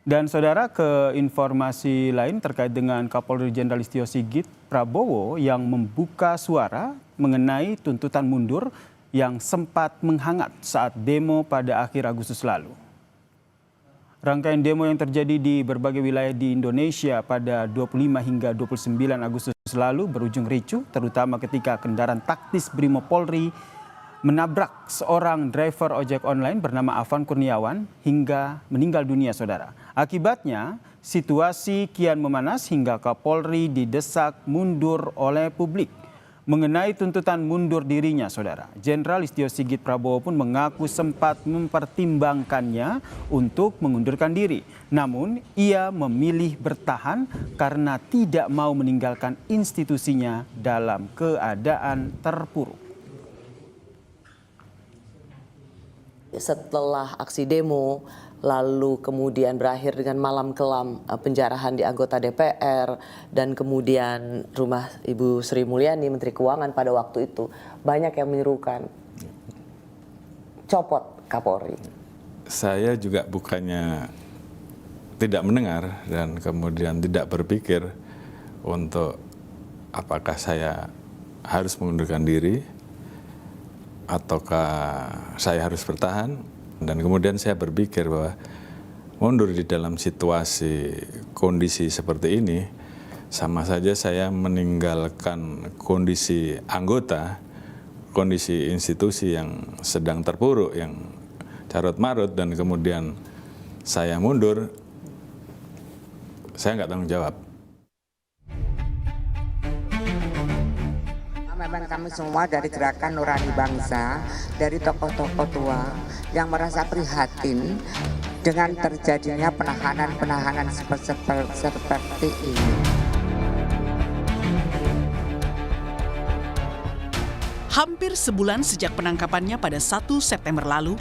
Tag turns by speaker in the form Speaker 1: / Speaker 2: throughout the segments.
Speaker 1: Dan saudara, ke informasi lain terkait dengan Kapolri Jenderal Listio Sigit Prabowo yang membuka suara mengenai tuntutan mundur yang sempat menghangat saat demo pada akhir Agustus lalu. Rangkaian demo yang terjadi di berbagai wilayah di Indonesia pada 25 hingga 29 Agustus lalu berujung ricuh, terutama ketika kendaraan taktis Brimob Polri menabrak seorang driver ojek online bernama Afan Kurniawan hingga meninggal dunia, saudara. Akibatnya, situasi kian memanas hingga Kapolri didesak mundur oleh publik. Mengenai tuntutan mundur dirinya, saudara, Jenderal Listio Sigit Prabowo pun mengaku sempat mempertimbangkannya untuk mengundurkan diri. Namun, ia memilih bertahan karena tidak mau meninggalkan institusinya dalam keadaan terpuruk.
Speaker 2: Setelah aksi demo, lalu kemudian berakhir dengan malam kelam penjarahan di anggota DPR, dan kemudian rumah Ibu Sri Mulyani, Menteri Keuangan pada waktu itu, banyak yang menyerukan copot Kapolri.
Speaker 3: Saya juga bukannya tidak mendengar dan kemudian tidak berpikir untuk apakah saya harus mengundurkan diri ataukah saya harus bertahan, dan kemudian saya berpikir bahwa mundur di dalam situasi kondisi seperti ini sama saja saya meninggalkan kondisi anggota, kondisi institusi yang sedang terpuruk, yang carut marut, dan kemudian saya mundur, saya nggak tanggung jawab.
Speaker 4: Memang kami semua dari Gerakan Nurani Bangsa, dari tokoh-tokoh tua yang merasa prihatin dengan terjadinya penahanan-penahanan seperti ini.
Speaker 5: Hampir sebulan sejak penangkapannya pada 1 September lalu,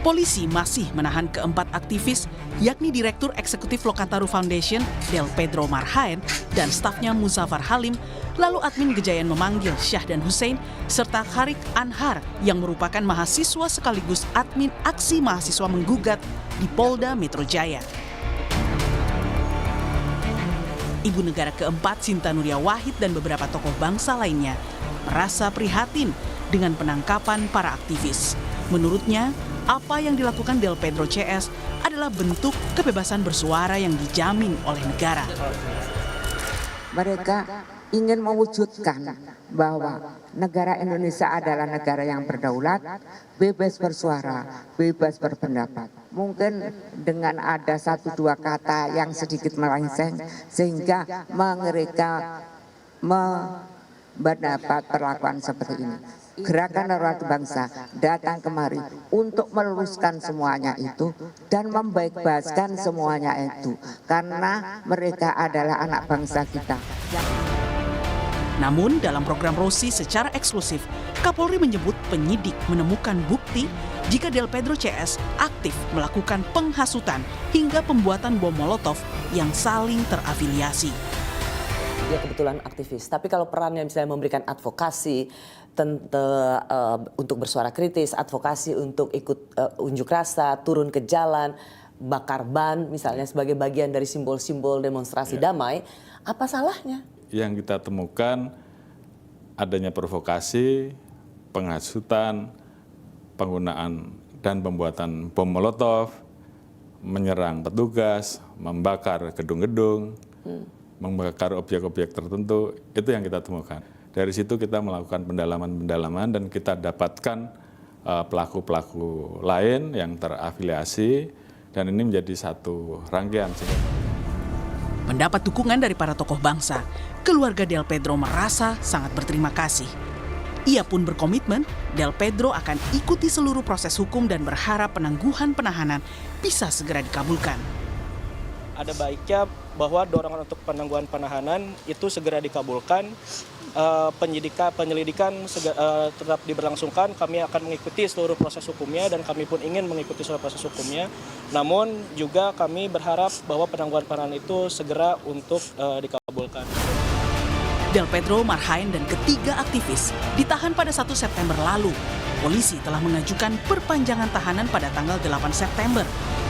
Speaker 5: polisi masih menahan keempat aktivis, yakni Direktur Eksekutif Lokataru Foundation, Del Pedro Marhaen, dan stafnya Muzaffar Halim, lalu admin Gejayan memanggil Syahdan Hussein, serta Kharik Anhar yang merupakan mahasiswa sekaligus admin aksi mahasiswa menggugat di Polda Metro Jaya. Ibu negara keempat Sinta Nuria Wahid dan beberapa tokoh bangsa lainnya merasa prihatin dengan penangkapan para aktivis. Menurutnya, apa yang dilakukan Del Pedro CS adalah bentuk kebebasan bersuara yang dijamin oleh negara.
Speaker 4: Mereka ingin mewujudkan bahwa negara Indonesia adalah negara yang berdaulat, bebas bersuara, bebas berpendapat. Mungkin dengan ada 1-2 kata yang sedikit melenceng sehingga mereka mendapat perlakuan seperti ini. Gerakan Nurani Bangsa datang kemari untuk meluruskan semuanya itu dan membaik-baikkan semuanya itu, karena mereka adalah anak bangsa kita.
Speaker 5: Namun dalam program Rosi secara eksklusif, Kapolri menyebut penyidik menemukan bukti jika Del Pedro CS aktif melakukan penghasutan hingga pembuatan bom Molotov yang saling terafiliasi.
Speaker 2: Dia kebetulan aktivis, tapi kalau perannya misalnya memberikan advokasi untuk bersuara kritis, advokasi untuk ikut unjuk rasa, turun ke jalan, bakar ban misalnya sebagai bagian dari simbol-simbol demonstrasi damai, apa salahnya?
Speaker 3: Yang kita temukan adanya provokasi, penghasutan, penggunaan dan pembuatan bom Molotov, menyerang petugas, membakar gedung-gedung, membakar objek-objek tertentu, itu yang kita temukan. Dari situ kita melakukan pendalaman-pendalaman dan kita dapatkan pelaku-pelaku lain yang terafiliasi, dan ini menjadi satu rangkaian.
Speaker 5: Mendapat dukungan dari para tokoh bangsa, keluarga Del Pedro merasa sangat berterima kasih. Ia pun berkomitmen Del Pedro akan ikuti seluruh proses hukum dan berharap penangguhan penahanan bisa segera dikabulkan.
Speaker 6: Ada baiknya bahwa dorongan untuk penangguhan penahanan itu segera dikabulkan, penyelidikan tetap diberlangsungkan. Kami akan mengikuti seluruh proses hukumnya dan kami pun ingin mengikuti seluruh proses hukumnya. Namun juga kami berharap bahwa penangguhan penahanan itu segera untuk dikabulkan.
Speaker 5: Del Pedro Marhaen dan ketiga aktivis ditahan pada 1 September lalu. Polisi telah mengajukan perpanjangan tahanan pada tanggal 8 September.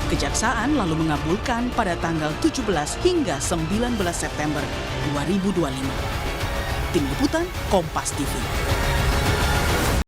Speaker 5: Kejaksaan lalu mengabulkan pada tanggal 17 hingga 19 September 2025. Tim Liputan Kompas TV.